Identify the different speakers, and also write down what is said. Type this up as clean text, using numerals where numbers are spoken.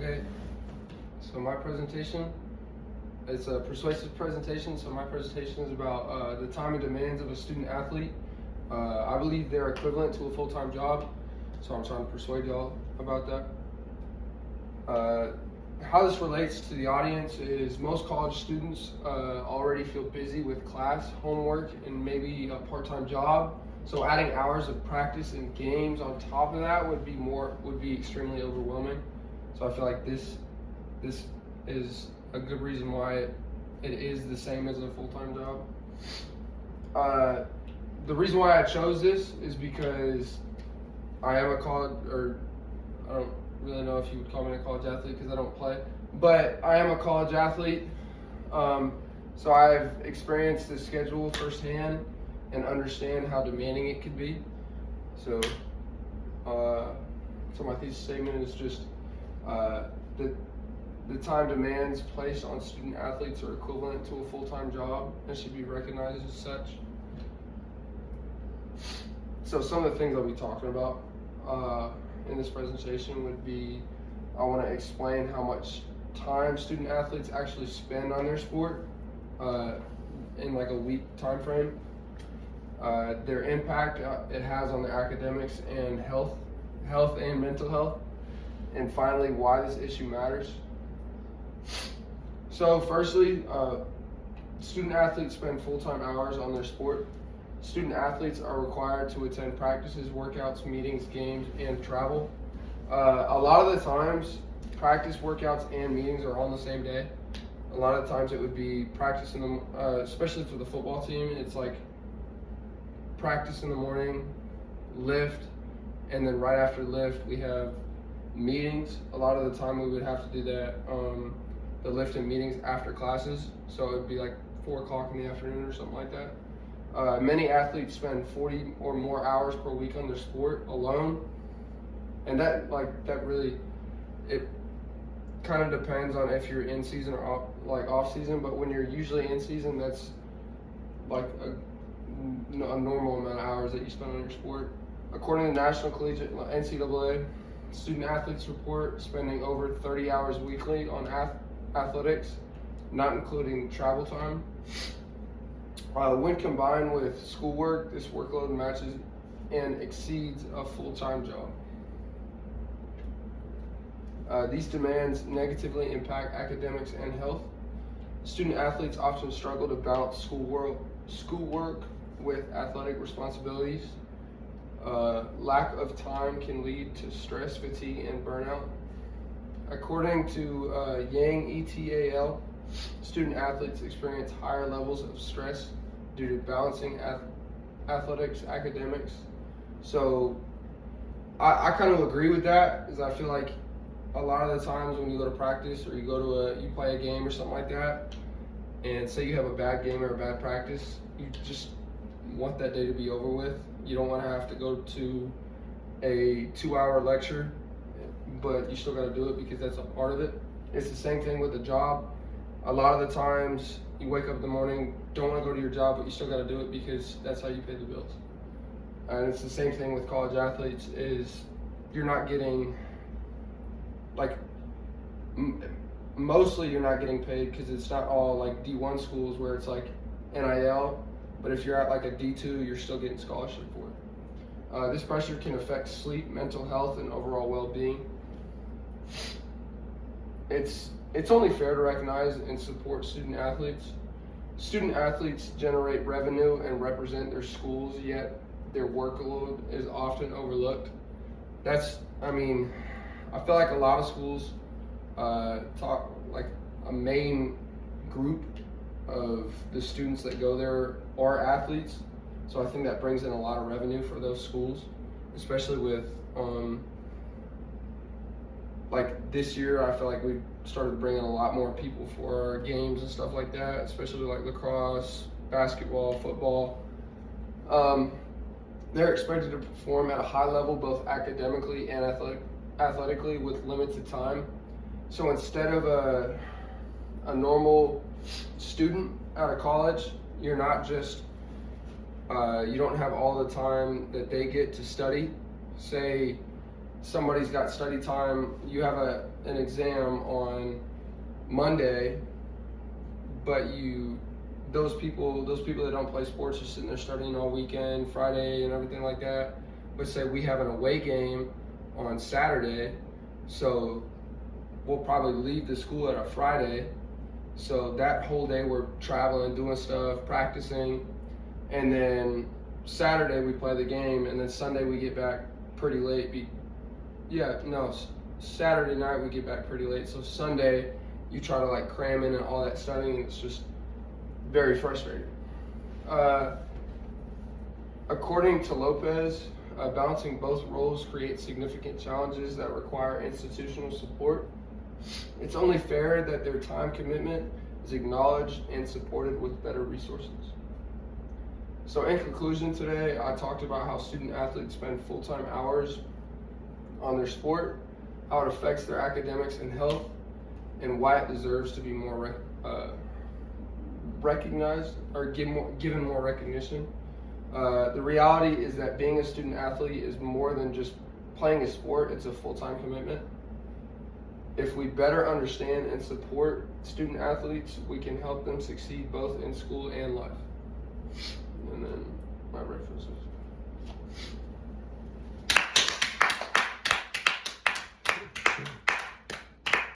Speaker 1: Okay, so my presentation, it's a persuasive presentation. So my presentation is about the time and demands of a student athlete. I believe they're equivalent to a full-time job, so I'm trying to persuade y'all about that. How this relates to the audience is most college students already feel busy with class, homework, and maybe a part-time job. So adding hours of practice and games on top of that would be extremely overwhelming. So I feel like this is a good reason why it is the same as a full-time job. The reason why I chose this is because I am a college, or I don't really know if you would call me a college athlete because I don't play, but I am a college athlete. So I've experienced the schedule firsthand and understand how demanding it could be. So my thesis statement is just the time demands placed on student athletes are equivalent to a full-time job and should be recognized as such. So some of the things I'll be talking about in this presentation would be, I want to explain how much time student athletes actually spend on their sport in like a week time frame, their impact it has on their academics and health and mental health, and finally why this issue matters. So firstly, student athletes spend full-time hours on their sport. Student athletes are required to attend practices, workouts, meetings, games, and travel. A lot of the times, practice, workouts, and meetings are on the same day. A lot of times it would be practice in the, especially for the football team, it's like practice in the morning, lift, and then right after lift we have meetings. A lot of the time we would have to do that, the lift and meetings after classes, so it would be like 4 o'clock in the afternoon or something like that. Many athletes spend 40 or more hours per week on their sport alone, and that really, it kind of depends on if you're in season or off season. But when you're usually in season, that's like a normal amount of hours that you spend on your sport. According to National Collegiate NCAA, student athletes report spending over 30 hours weekly on athletics, not including travel time. When combined with schoolwork, this workload matches and exceeds a full-time job. These demands negatively impact academics and health. Student athletes often struggle to balance schoolwork with athletic responsibilities. Lack of time can lead to stress, fatigue, and burnout. According to Yang et al., student athletes experience higher levels of stress due to balancing athletics, academics. So I kind of agree with that, because I feel like a lot of the times when you go to practice or you go to you play a game or something like that, and say you have a bad game or a bad practice, you just want that day to be over with. You don't want to have to go to a 2-hour lecture, but you still got to do it because that's a part of it. It's the same thing with a job. A lot of the times you wake up in the morning, don't want to go to your job, but you still got to do it because that's how you pay the bills. And it's the same thing with college athletes, is you're not getting, like, mostly you're not getting paid, because it's not all like D1 schools where it's like NIL, but if you're at like a D2, you're still getting scholarship for it. This pressure can affect sleep, mental health, and overall well-being. It's only fair to recognize and support student athletes. Student athletes generate revenue and represent their schools, yet their workload is often overlooked. I feel like a lot of schools talk like a main group of the students that go there are athletes. So I think that brings in a lot of revenue for those schools, especially with like this year. I feel like we started to bring in a lot more people for our games and stuff like that, especially like lacrosse, basketball, football. They're expected to perform at a high level, both academically and athletically, with limited time. So instead of a normal student out of college, you're not just you don't have all the time that they get to study. Say somebody's got study time, you have an exam on Monday, but those people that don't play sports are sitting there studying all weekend, Friday and everything like that. But say we have an away game on Saturday, so we'll probably leave the school at a Friday. So that whole day we're traveling, doing stuff, practicing, and then Saturday we play the game, and then Sunday we get back pretty late. Saturday night we get back pretty late. So Sunday you try to like cram in and all that studying, and it's just very frustrating. According to Lopez, balancing both roles creates significant challenges that require institutional support. It's only fair that their time commitment is acknowledged and supported with better resources. So in conclusion today, I talked about how student athletes spend full-time hours on their sport, how it affects their academics and health, and why it deserves to be more recognized or given more recognition. The reality is that being a student athlete is more than just playing a sport, it's a full-time commitment. If we better understand and support student athletes, we can help them succeed both in school and life. And then my references.